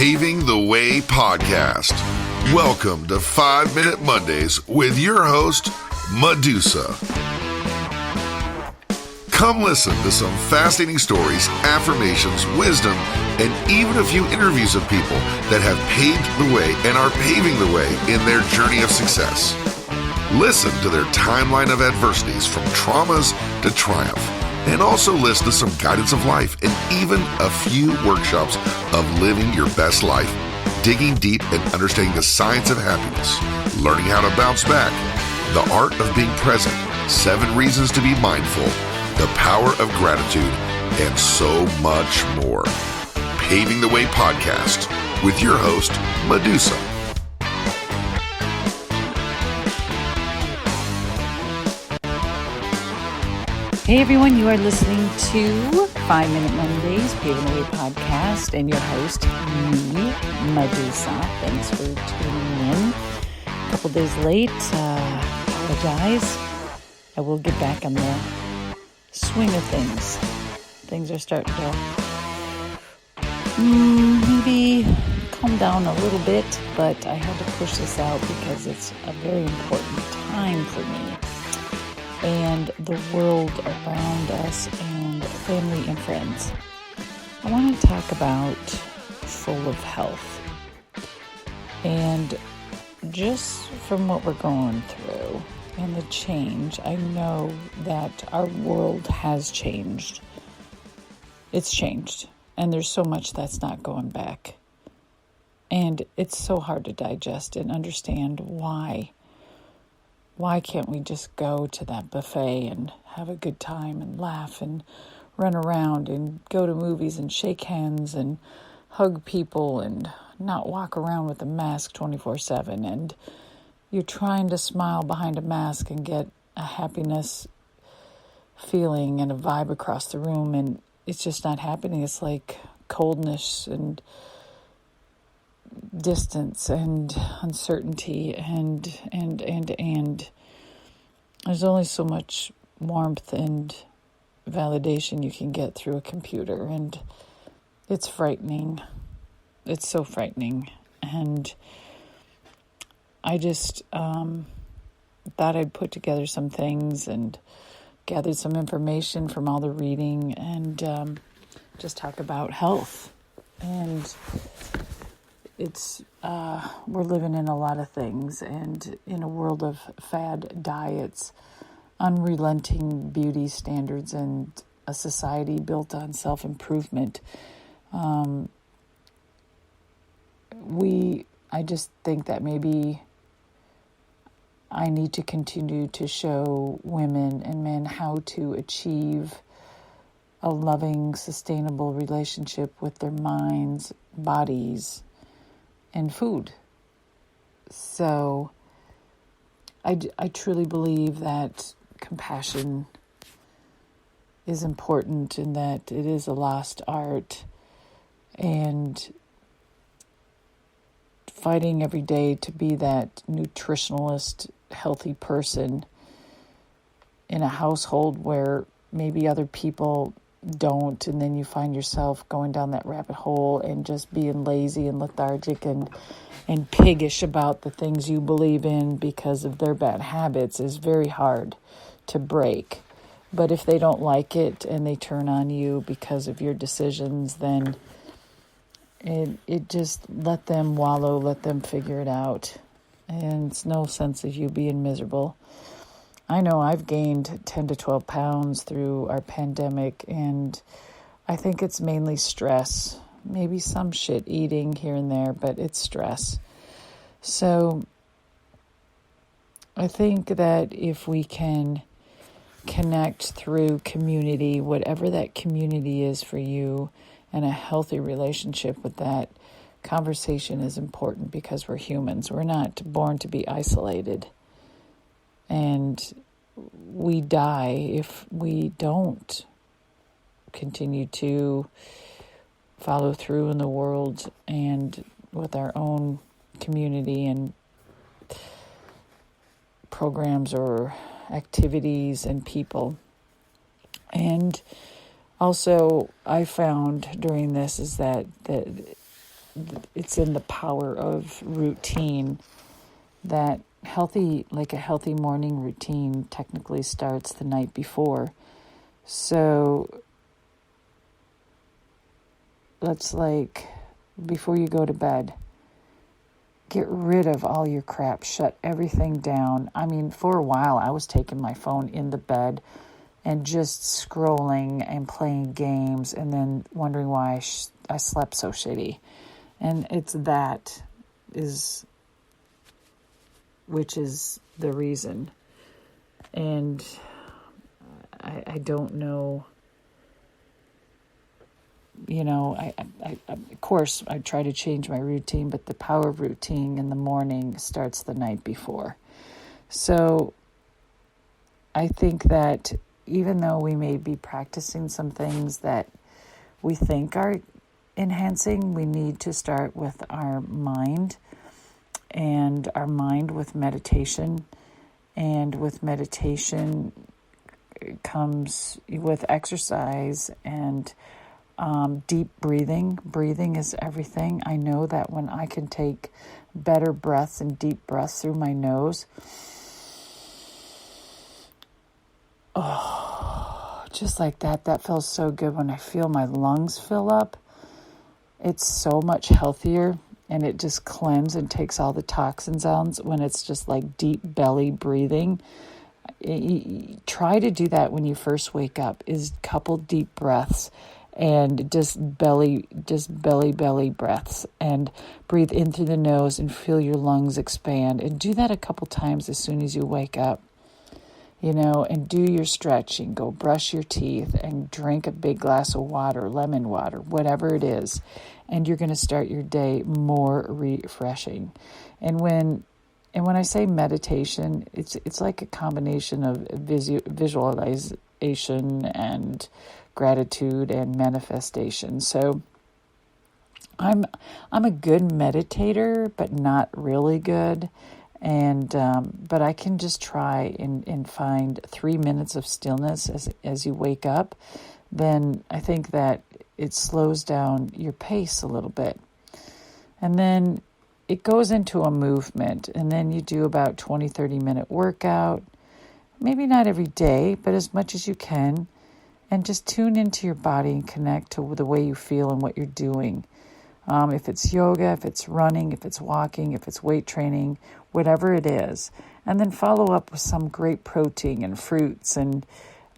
Paving the Way podcast. Welcome to 5 Minute Mondays with your host, Medusa. Come listen to some fascinating stories, affirmations, wisdom, and even a few interviews of people that have paved the way and are paving the way in their journey of success. Listen to their timeline of adversities from traumas to triumph, and also listen to some guidance of life and even a few workshops of living your best life, digging deep and understanding the science of happiness, learning how to bounce back, the art of being present, 7 reasons to be mindful, the power of gratitude, and so much more. Paving the Way podcast with your host, Medusa. Hey everyone, you are listening to 5 Minute Mondays, Paving the Way podcast, and your host, me, Medusa. Thanks for tuning in. A couple days late, apologize. I will get back on the swing of things. Things are starting to maybe calm down a little bit, but I had to push this out because it's a very important time for me and the world around us and family and friends. I want to talk about full of health. And just from what we're going through and the change, I know that our world has changed. It's changed. And there's so much that's not going back. And it's so hard to digest and understand why. Why can't we just go to that buffet and have a good time and laugh and run around and go to movies and shake hands and hug people and not walk around with a mask 24/7? And you're trying to smile behind a mask and get a happiness feeling and a vibe across the room, and it's just not happening. It's like coldness and distance and uncertainty and there's only so much warmth and validation you can get through a computer, and it's frightening. It's so frightening. And I just thought I'd put together some things and gathered some information from all the reading and just talk about health. And it's we're living in a lot of things, and in a world of fad diets, unrelenting beauty standards, and a society built on self-improvement. I just think that maybe I need to continue to show women and men how to achieve a loving, sustainable relationship with their minds, bodies, and food. So I truly believe that compassion is important and that it is a lost art, and fighting every day to be that nutritionalist, healthy person in a household where maybe other people don't, and then you find yourself going down that rabbit hole and just being lazy and lethargic and piggish about the things you believe in because of their bad habits is very hard to break. But if they don't like it and they turn on you because of your decisions, then it just let them wallow, let them figure it out. And it's no sense of you being miserable. I know I've gained 10 to 12 pounds through our pandemic, and I think it's mainly stress. Maybe some shit eating here and there, but it's stress. So I think that if we can connect through community, whatever that community is for you, and a healthy relationship with that, conversation is important because we're humans. We're not born to be isolated. And we die if we don't continue to follow through in the world and with our own community and programs or activities and people. And also, I found during this is that it's in the power of routine that a healthy morning routine technically starts the night before. So let's before you go to bed, get rid of all your crap, shut everything down. I mean, for a while I was taking my phone in the bed and just scrolling and playing games and then wondering why I slept so shitty. And which is the reason. And I don't know, I of course I try to change my routine, but the power of routine in the morning starts the night before. So I think that even though we may be practicing some things that we think are enhancing, we need to start with our mind, and our mind with meditation. And with meditation comes with exercise and deep breathing. Breathing is everything. I know that when I can take better breaths and deep breaths through my nose, just like that feels so good. When I feel my lungs fill up, it's so much healthier, and it just cleanses and takes all the toxins out when it's just like deep belly breathing. Try to do that when you first wake up, is couple deep breaths and just belly breaths, and breathe in through the nose and feel your lungs expand, and do that a couple times as soon as you wake up. And do your stretching, go brush your teeth and drink a big glass of water, lemon water, whatever it is. And you're going to start your day more refreshing. And when I say meditation, it's like a combination of visualization and gratitude and manifestation. So I'm a good meditator, but not really good. And but I can just try and find 3 minutes of stillness as you wake up. Then I think that it slows down your pace a little bit. And then it goes into a movement. And then you do about 20, 30-minute workout. Maybe not every day, but as much as you can. And just tune into your body and connect to the way you feel and what you're doing. If it's yoga, if it's running, if it's walking, if it's weight training, whatever it is. And then follow up with some great protein and fruits and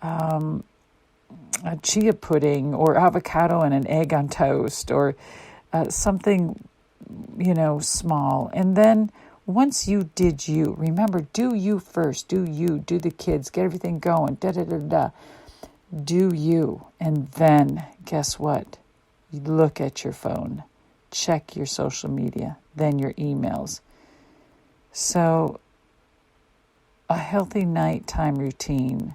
a chia pudding or avocado and an egg on toast, or something, small. And then once you did you, remember, do you first, do the kids, get everything going, do you. And then guess what? You look at your phone. Check your social media, then your emails. So a healthy nighttime routine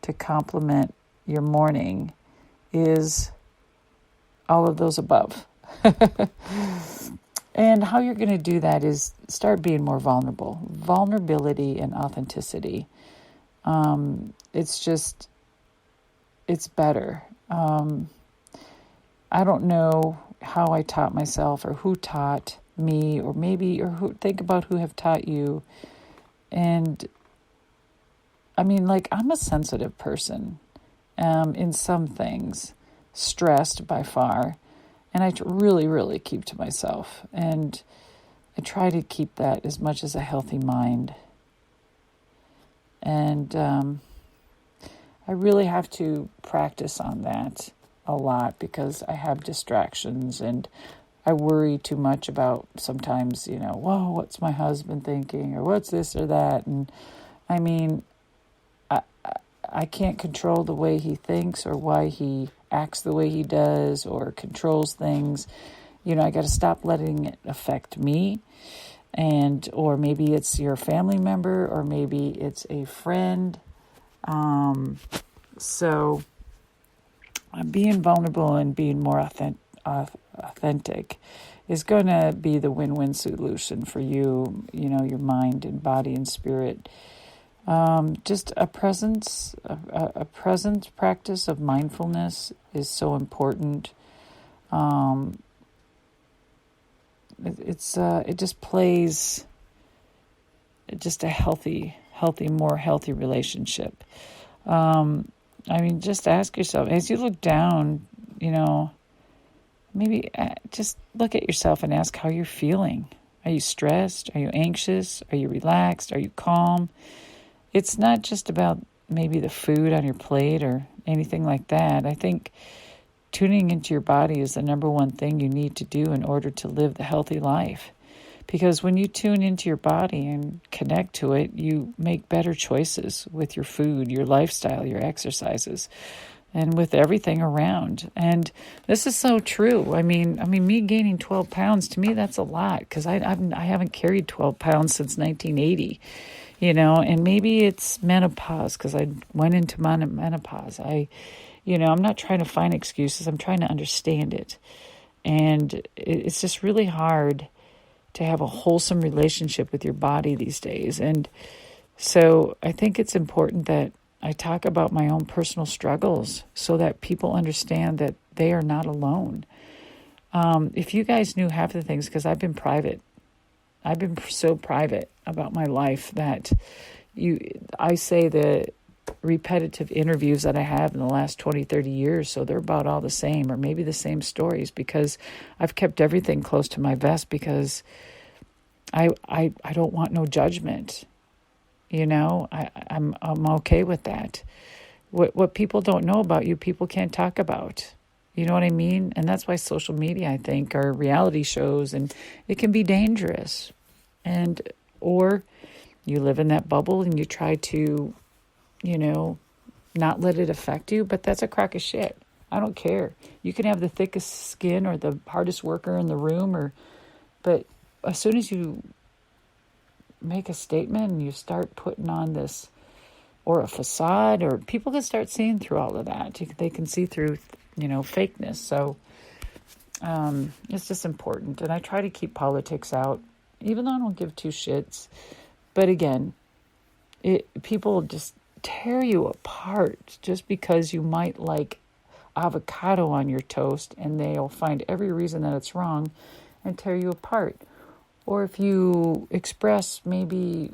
to complement your morning is all of those above. And how you're going to do that is start being more vulnerable. Vulnerability and authenticity. It's better. I don't know how I taught myself or who taught me, or think about who have taught you. And I mean, I'm a sensitive person in some things, stressed by far, and I really, really keep to myself. And I try to keep that as much as a healthy mind. And I really have to practice on that a lot, because I have distractions and I worry too much about sometimes, whoa, what's my husband thinking, or what's this or that. And I mean, I can't control the way he thinks or why he acts the way he does or controls things. I got to stop letting it affect me. Or maybe it's your family member, or maybe it's a friend. So being vulnerable and being more authentic is going to be the win-win solution for you, your mind and body and spirit. Just a present practice of mindfulness is so important. it just plays just a more healthy relationship. Just ask yourself, as you look down, maybe just look at yourself and ask how you're feeling. Are you stressed? Are you anxious? Are you relaxed? Are you calm? It's not just about maybe the food on your plate or anything like that. I think tuning into your body is the number one thing you need to do in order to live the healthy life. Because when you tune into your body and connect to it, you make better choices with your food, your lifestyle, your exercises, and with everything around. And this is so true. I mean, me gaining 12 pounds, to me, that's a lot, because I haven't carried 12 pounds since 1980, and maybe it's menopause, because I went into menopause. I'm not trying to find excuses. I'm trying to understand it. And it's just really hard to have a wholesome relationship with your body these days. And so I think it's important that I talk about my own personal struggles so that people understand that they are not alone. If you guys knew half the things, because I've been so private about my life that I say the repetitive interviews that I have in the last 20, 30 years, so they're about all the same, or maybe the same stories, because I've kept everything close to my vest, because I don't want no judgment. I'm okay with that. What people don't know about you, people can't talk about. You know what I mean? And that's why social media, I think, are reality shows, and it can be dangerous. Or you live in that bubble and you try to, not let it affect you, but that's a crock of shit. I don't care. You can have the thickest skin or the hardest worker in the room, but as soon as you make a statement and you start putting on this, or a facade, or people can start seeing through all of that. They can see through, fakeness. So it's just important. And I try to keep politics out, even though I don't give two shits. But again, people just tear you apart just because you might like avocado on your toast, and they'll find every reason that it's wrong and tear you apart. Or if you express maybe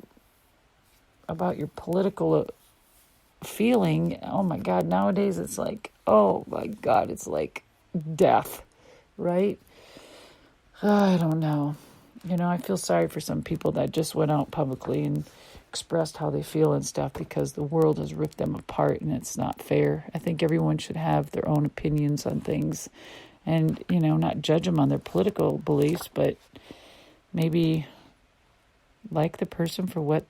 about your political feeling, oh my God, nowadays it's like, oh my God, it's like death, right? I don't know. I feel sorry for some people that just went out publicly and expressed how they feel and stuff, because the world has ripped them apart and it's not fair. I think everyone should have their own opinions on things and, not judge them on their political beliefs, but maybe like the person for what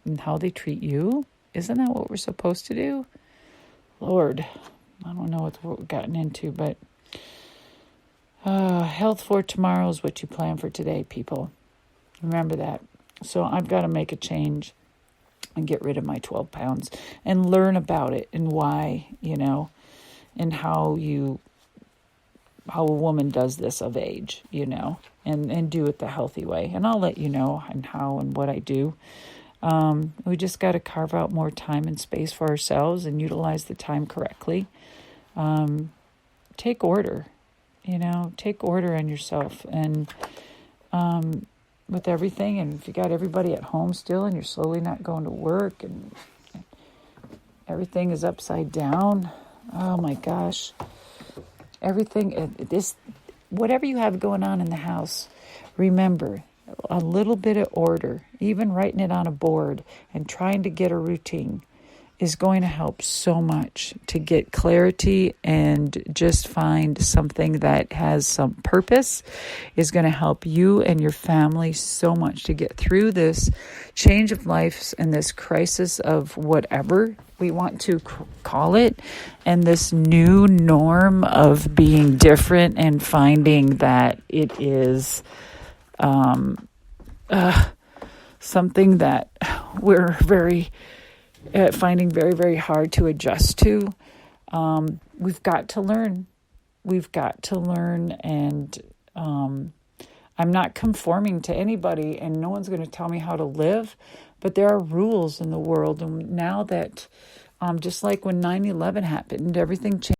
and how they treat you. Isn't that what we're supposed to do? Lord, I don't know what we've gotten into, but health for tomorrow is what you plan for today, people. Remember that. So I've got to make a change and get rid of my 12 pounds and learn about it and why, and how a woman does this of age, and do it the healthy way. And I'll let you know and how and what I do. We just got to carve out more time and space for ourselves and utilize the time correctly. Take order, take order on yourself and with everything. And if you got everybody at home still and you're slowly not going to work and everything is upside down, oh my gosh, whatever you have going on in the house, remember, a little bit of order, even writing it on a board and trying to get a routine is going to help so much to get clarity and just find something that has some purpose. Is going to help you and your family so much to get through this change of life and this crisis of whatever we want to call it, and this new norm of being different and finding that it is something that we're finding very, very hard to adjust to. We've got to learn. And I'm not conforming to anybody, and no one's going to tell me how to live, but there are rules in the world. And now that, just like when 9/11 happened, everything changed.